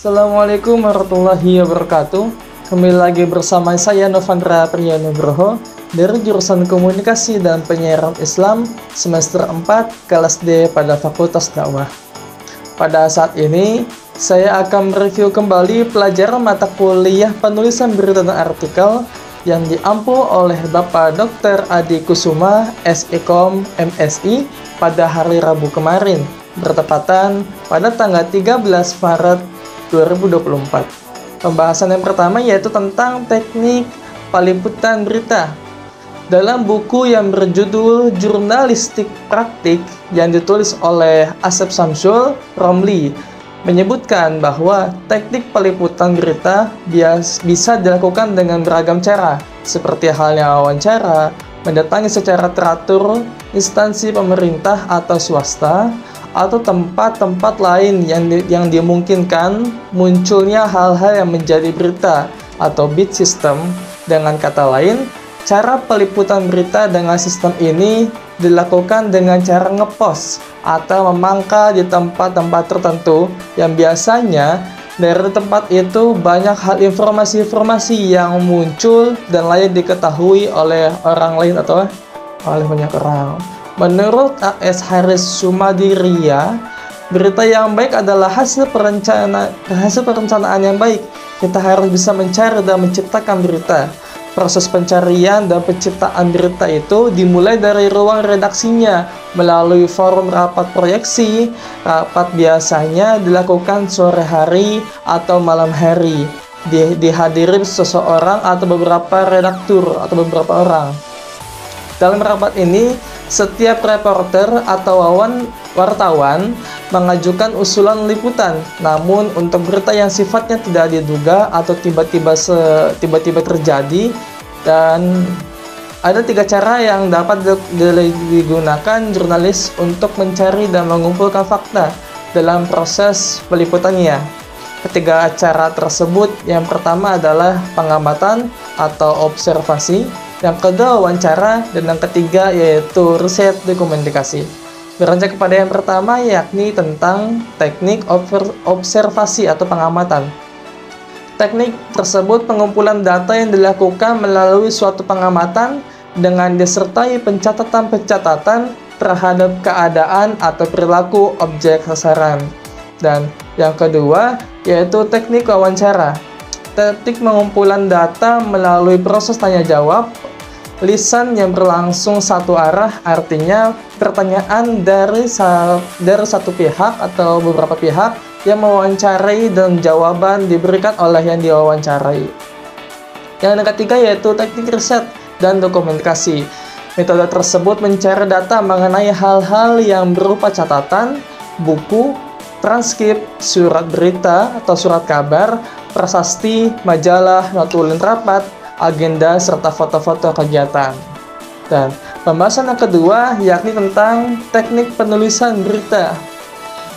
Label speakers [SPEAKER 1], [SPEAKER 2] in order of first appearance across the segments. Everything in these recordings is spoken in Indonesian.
[SPEAKER 1] Assalamualaikum warahmatullahi wabarakatuh. Kembali lagi bersama saya Novandra Priyanugroho dari jurusan Komunikasi dan Penyiaran Islam semester 4 kelas D pada Fakultas Dakwah. Pada saat ini, saya akan mereview kembali pelajaran mata kuliah penulisan berita dan artikel yang diampu oleh Bapak Dr. Adi Kusuma, SIKOM, MSI pada hari Rabu kemarin, bertepatan pada tanggal 13 Maret 2024. Pembahasan yang pertama yaitu tentang teknik peliputan berita. Dalam buku yang berjudul Jurnalistik Praktik yang ditulis oleh Asep Samsul Romli, menyebutkan bahwa teknik peliputan berita bisa dilakukan dengan beragam cara, seperti halnya wawancara, mendatangi secara teratur instansi pemerintah atau swasta, atau tempat-tempat lain yang dimungkinkan munculnya hal-hal yang menjadi berita atau beat system. Dengan kata lain, cara peliputan berita dengan sistem ini dilakukan dengan cara ngepost atau memangka di tempat-tempat tertentu yang biasanya dari tempat itu banyak hal informasi-informasi yang muncul dan layak diketahui oleh orang lain atau oleh banyak orang. Menurut A.S. Haris Sumadiria, berita yang baik adalah hasil perencanaan yang baik. Kita harus bisa mencari dan menciptakan berita. Proses pencarian dan penciptaan berita itu dimulai dari ruang redaksinya melalui forum rapat proyeksi. Rapat biasanya dilakukan sore hari atau malam hari. Dihadiri seseorang atau beberapa redaktur atau beberapa orang. Dalam rapat ini, setiap reporter atau wartawan mengajukan usulan liputan. Namun untuk berita yang sifatnya tidak diduga atau tiba-tiba terjadi, dan ada 3 cara yang dapat digunakan jurnalis untuk mencari dan mengumpulkan fakta dalam proses peliputannya. Ketiga cara tersebut, yang pertama adalah pengamatan atau observasi, yang kedua wawancara, dan yang ketiga yaitu riset dokumentasi. Beranjak kepada yang pertama, yakni tentang teknik observasi atau pengamatan. Teknik tersebut pengumpulan data yang dilakukan melalui suatu pengamatan dengan disertai pencatatan-pencatatan terhadap keadaan atau perilaku objek sasaran. Dan yang kedua yaitu teknik wawancara. Teknik pengumpulan data melalui proses tanya-jawab lisan yang berlangsung satu arah, artinya pertanyaan dari satu pihak atau beberapa pihak yang mewawancarai dan jawaban diberikan oleh yang diwawancarai. Yang ketiga yaitu teknik riset dan dokumentasi. Metode tersebut mencari data mengenai hal-hal yang berupa catatan, buku, transkrip, surat berita atau surat kabar, prasasti, majalah, notulen rapat, agenda, serta foto-foto kegiatan. Dan pembahasan yang kedua yakni tentang teknik penulisan berita.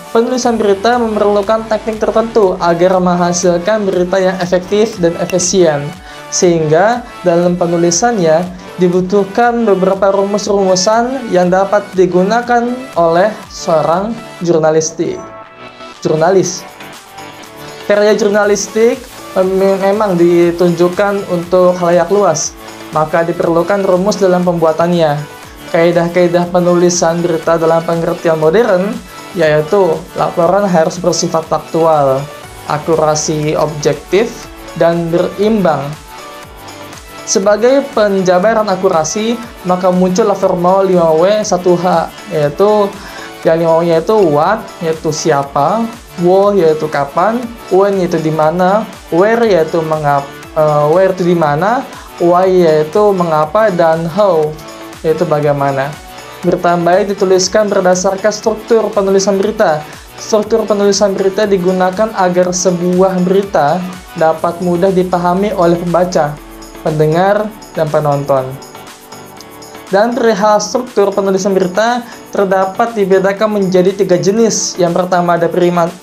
[SPEAKER 1] Penulisan berita memerlukan teknik tertentu agar menghasilkan berita yang efektif dan efisien, sehingga dalam penulisannya dibutuhkan beberapa rumus-rumusan yang dapat digunakan oleh seorang jurnalis. Karya jurnalistik memang ditunjukkan untuk khalayak luas, maka diperlukan rumus dalam pembuatannya. Kaidah-kaidah penulisan berita dalam pengertian modern yaitu laporan harus bersifat faktual, akurasi objektif, dan berimbang. Sebagai penjabaran akurasi, maka muncullah formula 5W1H, yaitu yang 5W yaitu what, yaitu siapa, wo yaitu kapan, when yaitu di mana, where yaitu where itu di mana, why yaitu mengapa, dan how yaitu bagaimana. Berita baik dituliskan berdasarkan struktur penulisan berita. Struktur penulisan berita digunakan agar sebuah berita dapat mudah dipahami oleh pembaca, pendengar, dan penonton. Dan perihal struktur penulisan berita terdapat dibedakan menjadi 3 jenis. Yang pertama ada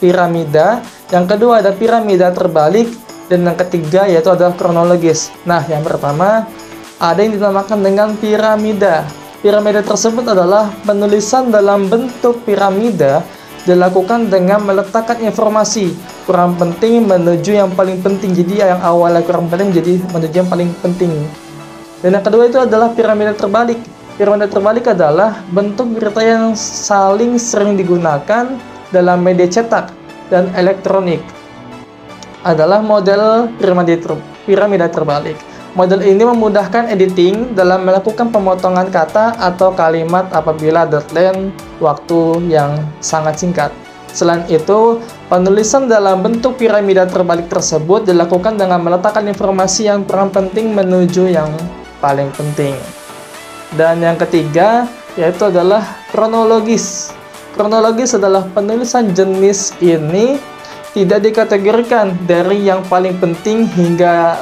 [SPEAKER 1] piramida, yang kedua ada piramida terbalik, dan yang ketiga yaitu adalah kronologis. Nah, yang pertama ada yang dinamakan dengan piramida. Piramida tersebut adalah penulisan dalam bentuk piramida dilakukan dengan meletakkan informasi kurang penting menuju yang paling penting. Jadi yang awalnya kurang penting jadi menuju yang paling penting. Dan yang kedua itu adalah piramida terbalik. Piramida terbalik adalah bentuk berita yang saling sering digunakan dalam media cetak dan elektronik. Adalah model piramida terbalik. Model ini memudahkan editing dalam melakukan pemotongan kata atau kalimat apabila deadline waktu yang sangat singkat. Selain itu, penulisan dalam bentuk piramida terbalik tersebut dilakukan dengan meletakkan informasi yang kurang penting menuju yang paling penting. Dan yang ketiga, yaitu adalah kronologis. Kronologis adalah penulisan jenis ini tidak dikategorikan dari yang paling penting hingga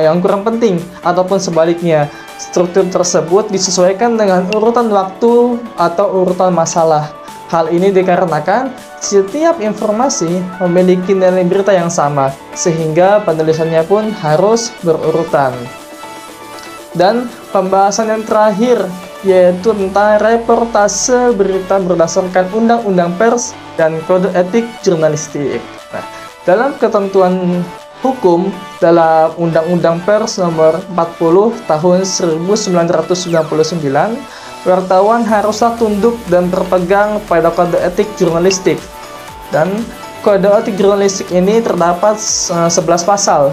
[SPEAKER 1] yang kurang penting, ataupun sebaliknya. Struktur tersebut disesuaikan dengan urutan waktu atau urutan masalah. Hal ini dikarenakan setiap informasi memiliki nilai berita yang sama, sehingga penulisannya pun harus berurutan. Dan pembahasan yang terakhir yaitu tentang reportase berita berdasarkan Undang-Undang Pers dan Kode Etik Jurnalistik. Nah, dalam ketentuan hukum dalam Undang-Undang Pers Nomor 40 Tahun 1999, wartawan haruslah tunduk dan berpegang pada Kode Etik Jurnalistik. Dan Kode Etik Jurnalistik ini terdapat 11 pasal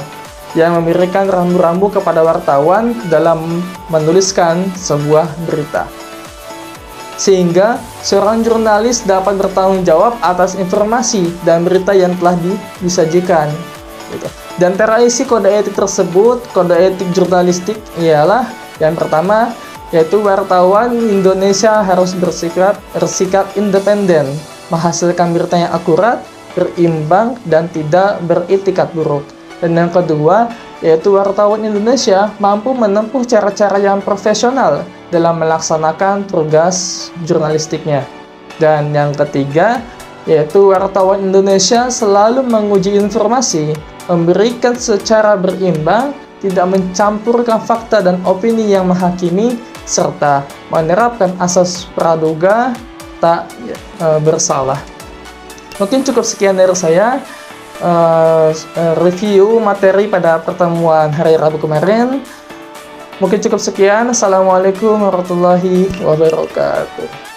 [SPEAKER 1] yang memberikan rambu-rambu kepada wartawan dalam menuliskan sebuah berita, sehingga seorang jurnalis dapat bertanggung jawab atas informasi dan berita yang telah disajikan. Dan terisi kode etik tersebut, kode etik jurnalistik ialah yang pertama, yaitu wartawan Indonesia harus bersikap independen, menghasilkan berita yang akurat, berimbang, dan tidak beritikat buruk. Dan yang kedua, yaitu wartawan Indonesia mampu menempuh cara-cara yang profesional dalam melaksanakan tugas jurnalistiknya. Dan yang ketiga, yaitu wartawan Indonesia selalu menguji informasi, memberikan secara berimbang, tidak mencampurkan fakta dan opini yang menghakimi, serta menerapkan asas praduga tak bersalah. Mungkin cukup sekian dari saya. Review materi pada pertemuan hari Rabu kemarin. Mungkin cukup sekian. Assalamualaikum warahmatullahi wabarakatuh.